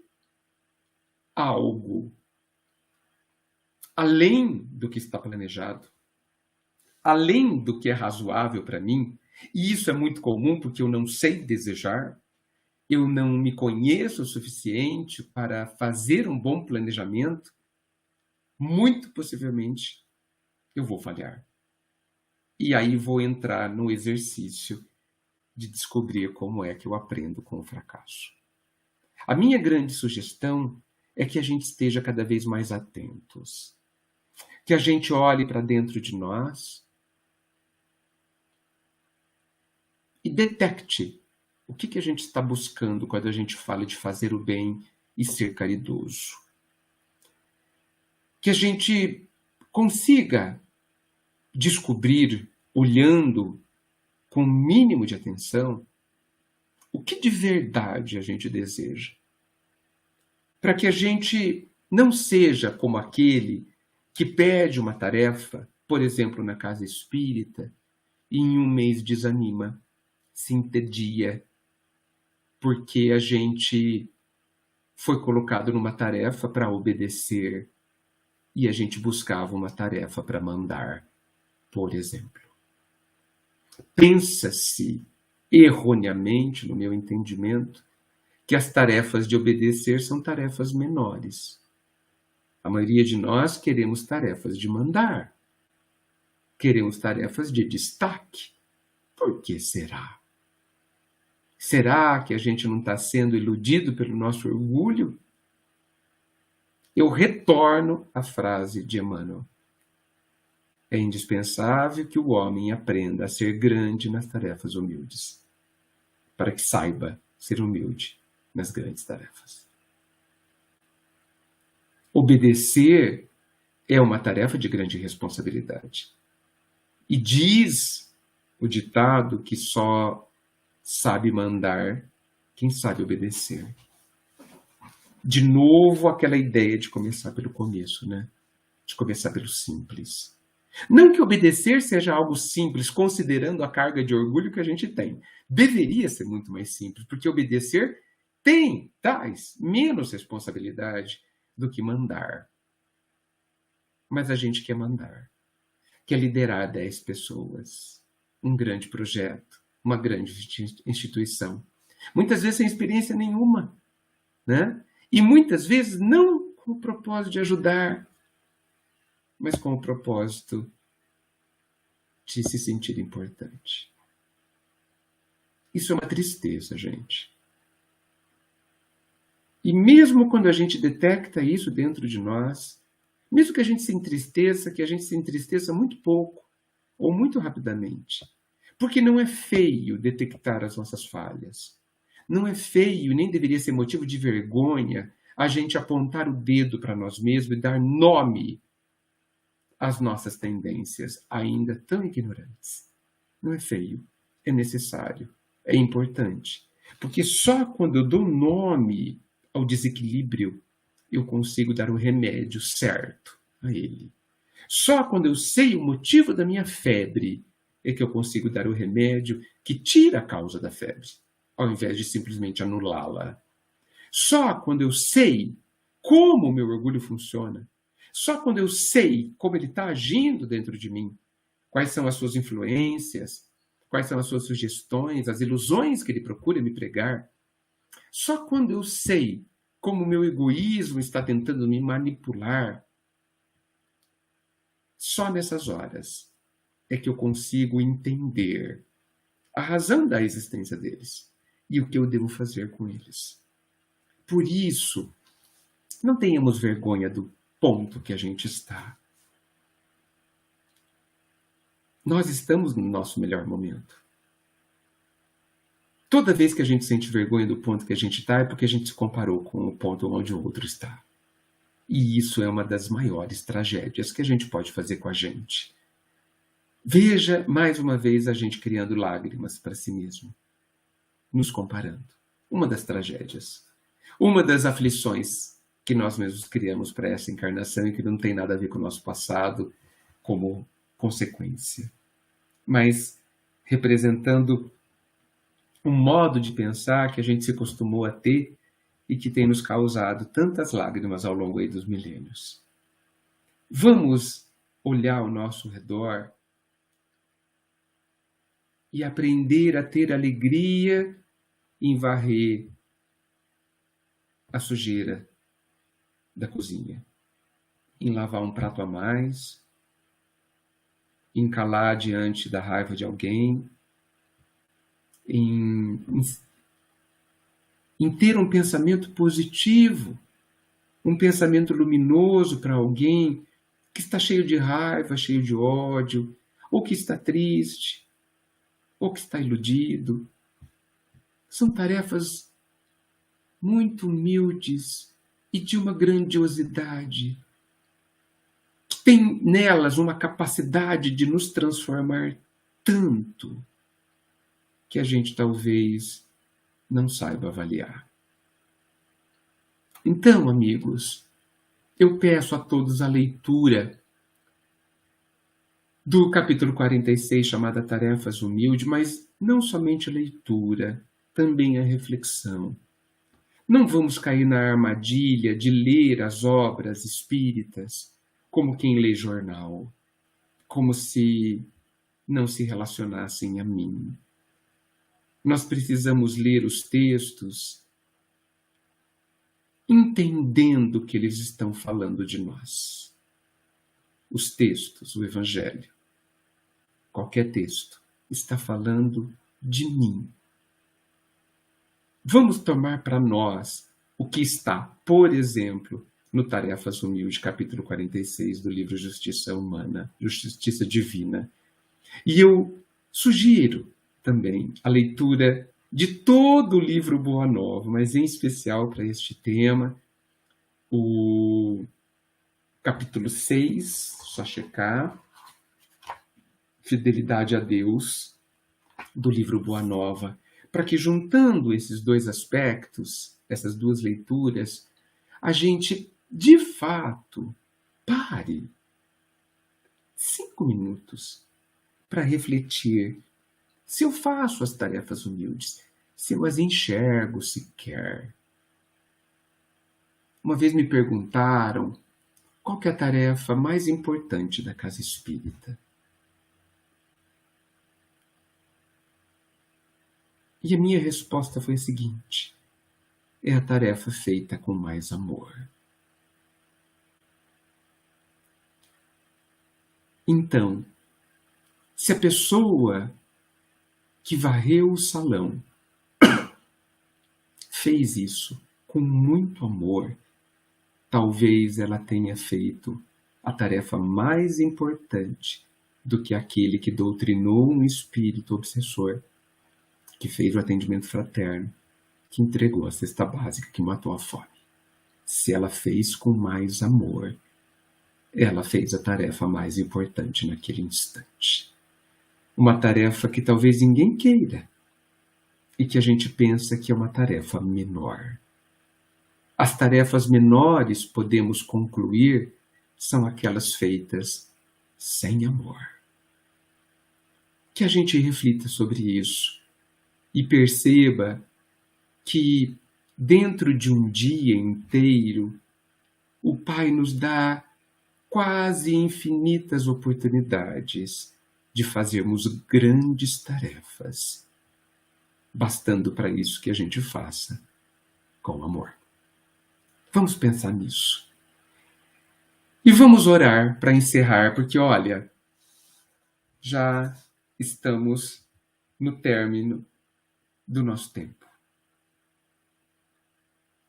Speaker 3: algo além do que está planejado, além do que é razoável para mim, e isso é muito comum porque eu não sei desejar, eu não me conheço o suficiente para fazer um bom planejamento, muito possivelmente eu vou falhar. E aí vou entrar no exercício de descobrir como é que eu aprendo com o fracasso. A minha grande sugestão é que a gente esteja cada vez mais atentos. Que a gente olhe para dentro de nós e detecte o que a gente está buscando quando a gente fala de fazer o bem e ser caridoso. Que a gente consiga descobrir, olhando com o mínimo de atenção, o que de verdade a gente deseja. Para que a gente não seja como aquele que pede uma tarefa, por exemplo, na casa espírita, e em um mês desanima, se entedia, porque a gente foi colocado numa tarefa para obedecer e a gente buscava uma tarefa para mandar, por exemplo. Pensa-se erroneamente, no meu entendimento, que as tarefas de obedecer são tarefas menores. A maioria de nós queremos tarefas de mandar. Queremos tarefas de destaque. Por que será? Será que a gente não está sendo iludido pelo nosso orgulho? Eu retorno à frase de Emmanuel. É indispensável que o homem aprenda a ser grande nas tarefas humildes, para que saiba ser humilde nas grandes tarefas. Obedecer é uma tarefa de grande responsabilidade. E diz o ditado que só sabe mandar quem sabe obedecer. De novo, aquela ideia de começar pelo começo, né? De começar pelo simples. Não que obedecer seja algo simples, considerando a carga de orgulho que a gente tem. Deveria ser muito mais simples, porque obedecer traz menos responsabilidade do que mandar. Mas a gente quer mandar. Quer liderar 10 pessoas. Um grande projeto. Uma grande instituição. Muitas vezes sem experiência nenhuma, né? E muitas vezes não com o propósito de ajudar, mas com o propósito de se sentir importante. Isso é uma tristeza, gente. E mesmo quando a gente detecta isso dentro de nós, mesmo que a gente se entristeça muito pouco ou muito rapidamente, porque não é feio detectar as nossas falhas. Não é feio, nem deveria ser motivo de vergonha a gente apontar o dedo para nós mesmos e dar nome às nossas tendências, ainda tão ignorantes. Não é feio, é necessário, é importante. Porque só quando eu dou nome ao desequilíbrio, eu consigo dar o remédio certo a ele. Só quando eu sei o motivo da minha febre é que eu consigo dar o remédio que tira a causa da febre, ao invés de simplesmente anulá-la. Só quando eu sei como o meu orgulho funciona, só quando eu sei como ele está agindo dentro de mim, quais são as suas influências, quais são as suas sugestões, as ilusões que ele procura me pregar, só quando eu sei como o meu egoísmo está tentando me manipular, só nessas horas é que eu consigo entender a razão da existência deles e o que eu devo fazer com eles. Por isso, não tenhamos vergonha do ponto que a gente está. Nós estamos no nosso melhor momento. Toda vez que a gente sente vergonha do ponto que a gente está, é porque a gente se comparou com o ponto onde o outro está. E isso é uma das maiores tragédias que a gente pode fazer com a gente. Veja, mais uma vez, a gente criando lágrimas para si mesmo, nos comparando. Uma das tragédias. Uma das aflições que nós mesmos criamos para essa encarnação e que não tem nada a ver com o nosso passado como consequência. Mas representando um modo de pensar que a gente se acostumou a ter e que tem nos causado tantas lágrimas ao longo aí dos milênios. Vamos olhar ao nosso redor e aprender a ter alegria em varrer a sujeira da cozinha, em lavar um prato a mais, em calar diante da raiva de alguém, em ter um pensamento positivo, um pensamento luminoso para alguém que está cheio de raiva, cheio de ódio, ou que está triste, ou que está iludido. São tarefas muito humildes e de uma grandiosidade, que tem nelas uma capacidade de nos transformar tanto que a gente talvez não saiba avaliar. Então, amigos, eu peço a todos a leitura do capítulo 46, chamada Tarefas Humildes, mas não somente a leitura, também a reflexão. Não vamos cair na armadilha de ler as obras espíritas como quem lê jornal, como se não se relacionassem a mim. Nós precisamos ler os textos entendendo que eles estão falando de nós. Os textos, o Evangelho, qualquer texto, está falando de mim. Vamos tomar para nós o que está, por exemplo, no Tarefas Humildes, capítulo 46 do livro Justiça Humana, Justiça Divina. E eu sugiro também a leitura de todo o livro Boa Nova, mas em especial para este tema, o capítulo 6, só checar, Fidelidade a Deus, do livro Boa Nova, para que juntando esses dois aspectos, essas duas leituras, a gente, de fato, pare 5 minutos para refletir se eu faço as tarefas humildes, se eu as enxergo sequer. Uma vez me perguntaram qual que é a tarefa mais importante da casa espírita. E a minha resposta foi a seguinte: é a tarefa feita com mais amor. Então, se a pessoa que varreu o salão fez isso com muito amor, talvez ela tenha feito a tarefa mais importante do que aquele que doutrinou um espírito obsessor, que fez o atendimento fraterno, que entregou a cesta básica, que matou a fome. Se ela fez com mais amor, ela fez a tarefa mais importante naquele instante. Uma tarefa que talvez ninguém queira e que a gente pensa que é uma tarefa menor. As tarefas menores, podemos concluir, são aquelas feitas sem amor. Que a gente reflita sobre isso e perceba que dentro de um dia inteiro, o Pai nos dá quase infinitas oportunidades de fazermos grandes tarefas, bastando para isso que a gente faça com amor. Vamos pensar nisso. E vamos orar para encerrar, porque olha, já estamos no término do nosso tempo.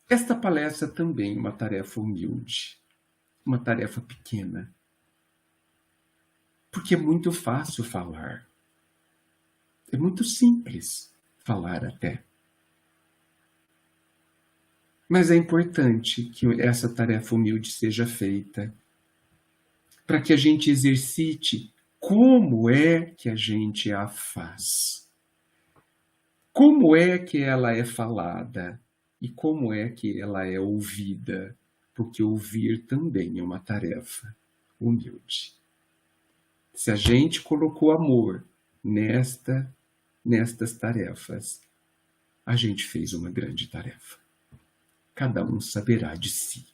Speaker 3: Esta palestra também é uma tarefa humilde, uma tarefa pequena, porque é muito fácil falar. É muito simples falar até. Mas é importante que essa tarefa humilde seja feita para que a gente exercite como é que a gente a faz. Como é que ela é falada e como é que ela é ouvida, porque ouvir também é uma tarefa humilde. Se a gente colocou amor nestas tarefas, a gente fez uma grande tarefa. Cada um saberá de si.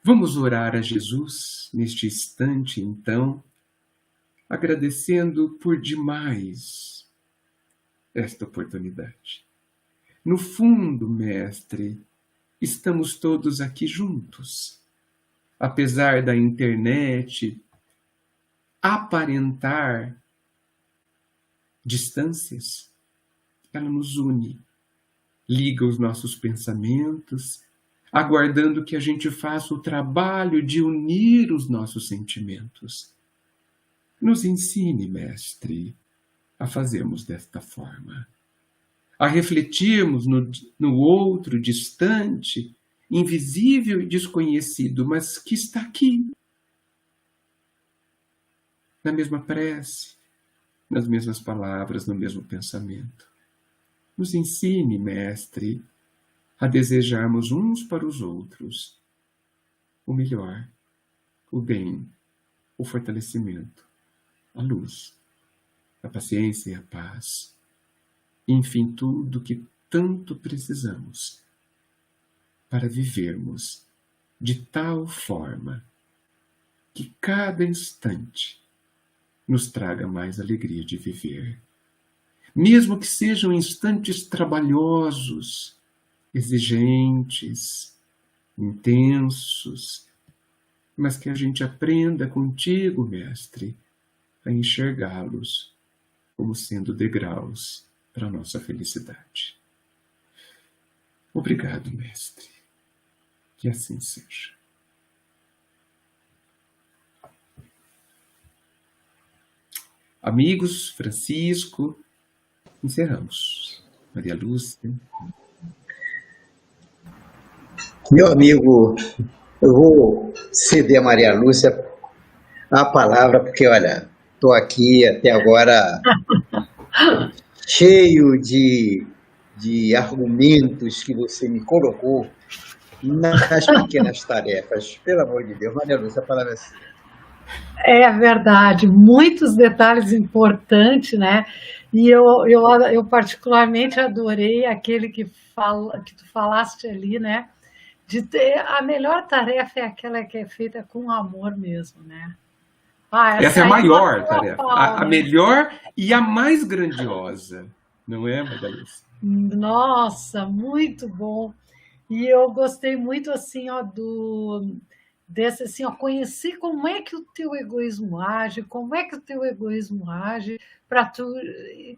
Speaker 3: Vamos orar a Jesus neste instante, então, agradecendo por demais esta oportunidade. No fundo, Mestre, estamos todos aqui juntos. Apesar da internet aparentar distâncias, ela nos une, liga os nossos pensamentos, aguardando que a gente faça o trabalho de unir os nossos sentimentos. Nos ensine, Mestre, a fazermos desta forma, a refletirmos no outro distante, invisível e desconhecido, mas que está aqui, na mesma prece, nas mesmas palavras, no mesmo pensamento. Nos ensine, Mestre, a desejarmos uns para os outros o melhor, o bem, o fortalecimento, a luz, a paciência e a paz. Enfim, tudo que tanto precisamos para vivermos de tal forma que cada instante nos traga mais alegria de viver. Mesmo que sejam instantes trabalhosos, exigentes, intensos, mas que a gente aprenda contigo, Mestre, a enxergá-los como sendo degraus para a nossa felicidade. Obrigado, Mestre. Que assim seja. Amigos, Francisco, encerramos. Maria Lúcia.
Speaker 1: Meu amigo, eu vou ceder a Maria Lúcia a palavra, porque, olha, estou aqui até agora cheio de argumentos que você me colocou nas pequenas tarefas. Pelo amor de Deus, Maria Lúcia, a palavra é sua.
Speaker 2: É verdade, muitos detalhes importantes, né? E eu particularmente adorei aquele que tu falaste ali, né? De ter a melhor tarefa é aquela que é feita com amor mesmo, né?
Speaker 3: Essa é a maior tarefa, a melhor e a mais grandiosa, não é, Madalena?
Speaker 2: Nossa, muito bom. E eu gostei muito assim, ó, desse assim, ó, conhecer como é que o teu egoísmo age, para tu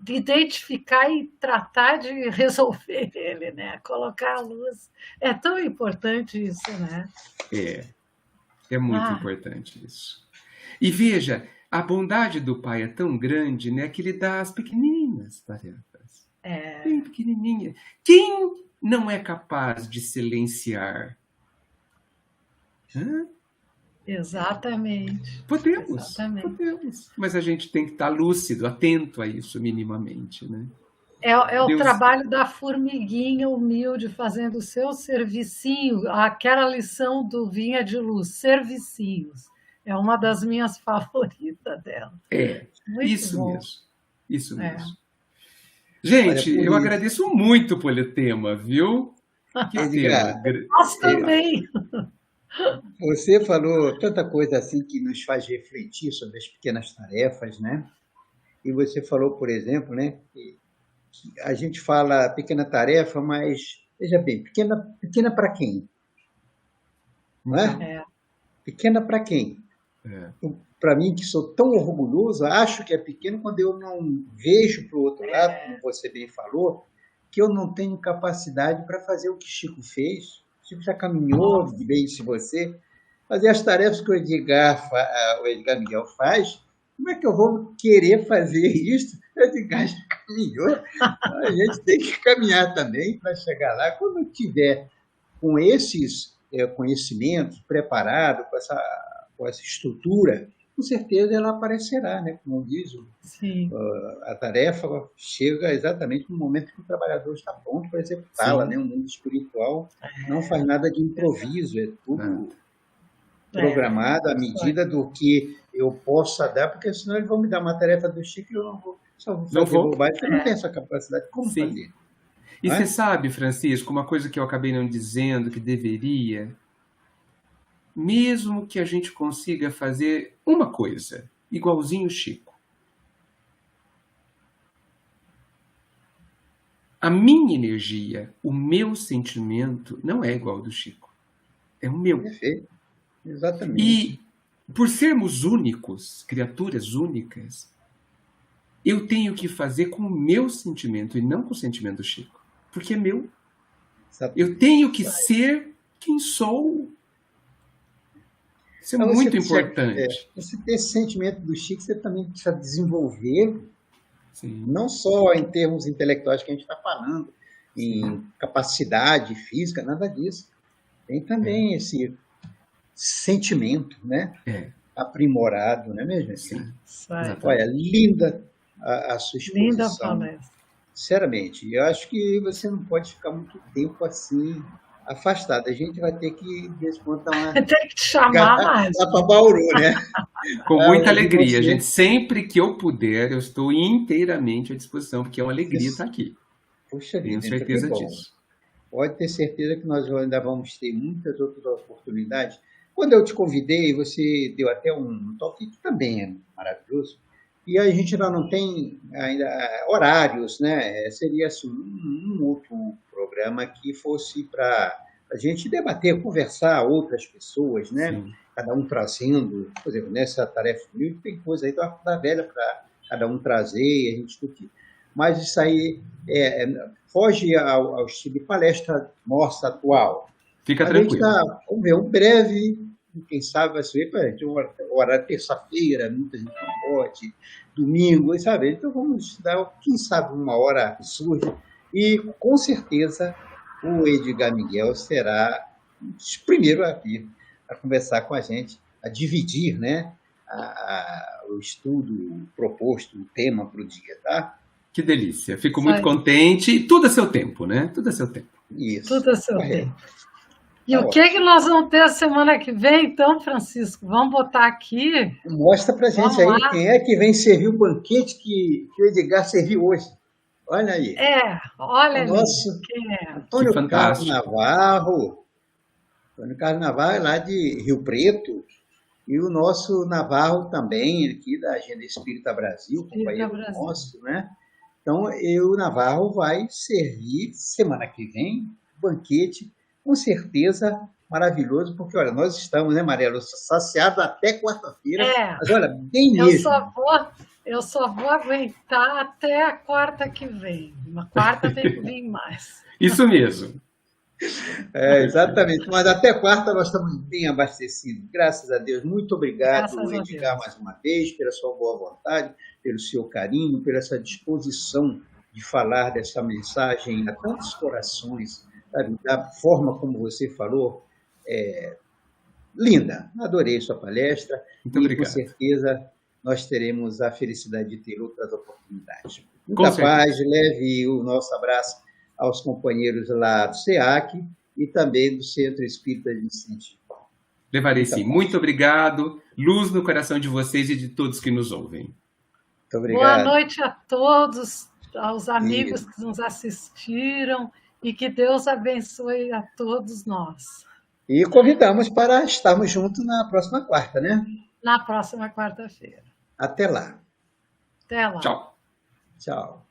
Speaker 2: identificar e tratar de resolver ele, né? Colocar a luz. É tão importante isso, né?
Speaker 3: É muito importante isso. E veja, a bondade do Pai é tão grande, né, que ele dá as pequenininhas tarefas. Bem pequenininha. Quem não é capaz de silenciar?
Speaker 2: Exatamente.
Speaker 3: Podemos. Mas a gente tem que estar lúcido, atento a isso minimamente, né?
Speaker 2: É o trabalho da formiguinha humilde fazendo o seu servicinho, aquela lição do Vinha de Luz, servicinhos. É uma das minhas favoritas dela. Muito
Speaker 3: Isso
Speaker 2: bom.
Speaker 3: mesmo. Isso
Speaker 2: É.
Speaker 3: mesmo. Gente,
Speaker 1: Olha,
Speaker 3: eu agradeço muito pelo tema, viu? Que tema.
Speaker 1: Edgar,
Speaker 2: Nós também.
Speaker 1: você falou tanta coisa assim que nos faz refletir sobre as pequenas tarefas, né? E você falou, por exemplo, né, que a gente fala pequena tarefa, mas veja bem, pequena para quem? Não é?
Speaker 2: É.
Speaker 1: Pequena para quem? Para mim, que sou tão orgulhoso, acho que é pequeno quando eu não vejo para o outro lado, como você bem falou, que eu não tenho capacidade para fazer o que Chico fez. Chico já caminhou, bem se você, fazer as tarefas que o Edgar Miguel faz. Como é que eu vou querer fazer isso? O Edgar já caminhou. A gente tem que caminhar também para chegar lá. Quando tiver com esses conhecimentos preparado, com essa estrutura, com certeza ela aparecerá, né? Como diz a tarefa chega exatamente no momento que o trabalhador está pronto para executá-la, né? O mundo espiritual não faz nada de improviso, é tudo programado à medida do que eu possa dar, porque senão eles vão me dar uma tarefa do Chico e eu não vou. Só vou fazer bobagem, porque eu não tenho essa capacidade. Como fazer?
Speaker 3: E você sabe, Francisco, uma coisa que eu acabei não dizendo, que deveria, mesmo que a gente consiga fazer uma coisa, igualzinho o Chico. A minha energia, o meu sentimento, não é igual ao do Chico. É o meu.
Speaker 1: Perfeito. Exatamente.
Speaker 3: E por sermos únicos, criaturas únicas, eu tenho que fazer com o meu sentimento e não com o sentimento do Chico. Porque é meu. Eu tenho que ser quem sou. Isso é muito importante.
Speaker 1: Você ter esse sentimento do Chico, você também precisa desenvolver,
Speaker 3: Sim.
Speaker 1: Não só em termos intelectuais que a gente está falando, em capacidade física, nada disso. Tem também esse sentimento, né? Aprimorado, não é mesmo?
Speaker 3: Sim.
Speaker 1: Olha, linda a sua exposição.
Speaker 2: Linda palestra.
Speaker 1: Sinceramente, eu acho que você não pode ficar muito tempo assim afastado. A gente vai ter que, de vez em quando, dar uma...
Speaker 2: Tem que te chamar mais.
Speaker 1: Lá para Bauru, né?
Speaker 3: Com muita alegria, gente. Sempre que eu puder, eu estou inteiramente à disposição, porque é uma alegria estar aqui.
Speaker 1: Puxa
Speaker 3: Tenho
Speaker 1: vida,
Speaker 3: certeza disso.
Speaker 1: Pode ter certeza que nós ainda vamos ter muitas outras oportunidades. Quando eu te convidei, você deu até um toque que também é maravilhoso. E a gente ainda não tem ainda horários, né? Seria assim, um outro programa que fosse para a gente debater, conversar outras pessoas, né?
Speaker 3: Sim.
Speaker 1: Cada um trazendo, por exemplo, nessa tarefa comigo, tem coisa aí da velha para cada um trazer e a gente discutir. Mas isso aí foge ao estilo de palestra nossa atual.
Speaker 3: Fica tranquilo.
Speaker 1: Vamos ver, um breve, quem sabe vai ser para a gente, horário terça-feira, muita gente não pode, domingo, sabe? Então vamos dar, quem sabe, uma hora surge. E com certeza o Edgar Miguel será o primeiro a vir a conversar com a gente, a dividir, né, o estudo proposto, o tema para o dia, tá?
Speaker 3: Que delícia. Fico muito contente. E tudo a seu tempo, né? Tudo a seu tempo.
Speaker 1: Isso.
Speaker 2: Tudo a seu tempo. E o que nós vamos ter a semana que vem, então, Francisco? Vamos botar aqui.
Speaker 1: Mostra pra gente aí quem é que vem servir o banquete que o Edgar serviu hoje. Olha aí.
Speaker 2: Olha
Speaker 1: o nosso
Speaker 2: quem é.
Speaker 1: Antônio Carlos Navarro. Antônio Carlos Navarro é lá de Rio Preto. E o nosso Navarro também, aqui da Agenda Espírita Brasil, companheiro nosso, né? Então, o Navarro vai servir semana que vem, banquete, com certeza maravilhoso, porque, olha, nós estamos, né, Mariela, saciados até quarta-feira, mas, olha, bem mesmo.
Speaker 2: Eu só vou aguentar até a quarta que vem. Na quarta tem que vir mais.
Speaker 3: Isso mesmo.
Speaker 1: Exatamente, mas até quarta nós estamos bem abastecidos, graças a Deus. Muito obrigado, Edgar, mais uma vez, pela sua boa vontade, pelo seu carinho, pela essa disposição de falar dessa mensagem a tantos corações, sabe? Da forma como você falou, linda. Adorei sua palestra.
Speaker 3: Muito obrigado.
Speaker 1: Com certeza nós teremos a felicidade de ter outras oportunidades. Muita paz, leve o nosso abraço aos companheiros lá do SEAC e também do Centro Espírita de Incentivo.
Speaker 3: Levarei
Speaker 1: Muita
Speaker 3: sim.
Speaker 1: paz.
Speaker 3: Muito obrigado. Luz no coração de vocês e de todos que nos ouvem.
Speaker 1: Muito
Speaker 2: Boa
Speaker 1: obrigado.
Speaker 2: noite a todos, aos amigos
Speaker 1: E,
Speaker 2: que nos assistiram e que Deus abençoe a todos nós.
Speaker 1: e convidamos para estarmos juntos na próxima quarta, né?
Speaker 2: Na próxima quarta-feira.
Speaker 1: Até lá.
Speaker 2: Até lá.
Speaker 3: Tchau.
Speaker 1: Tchau.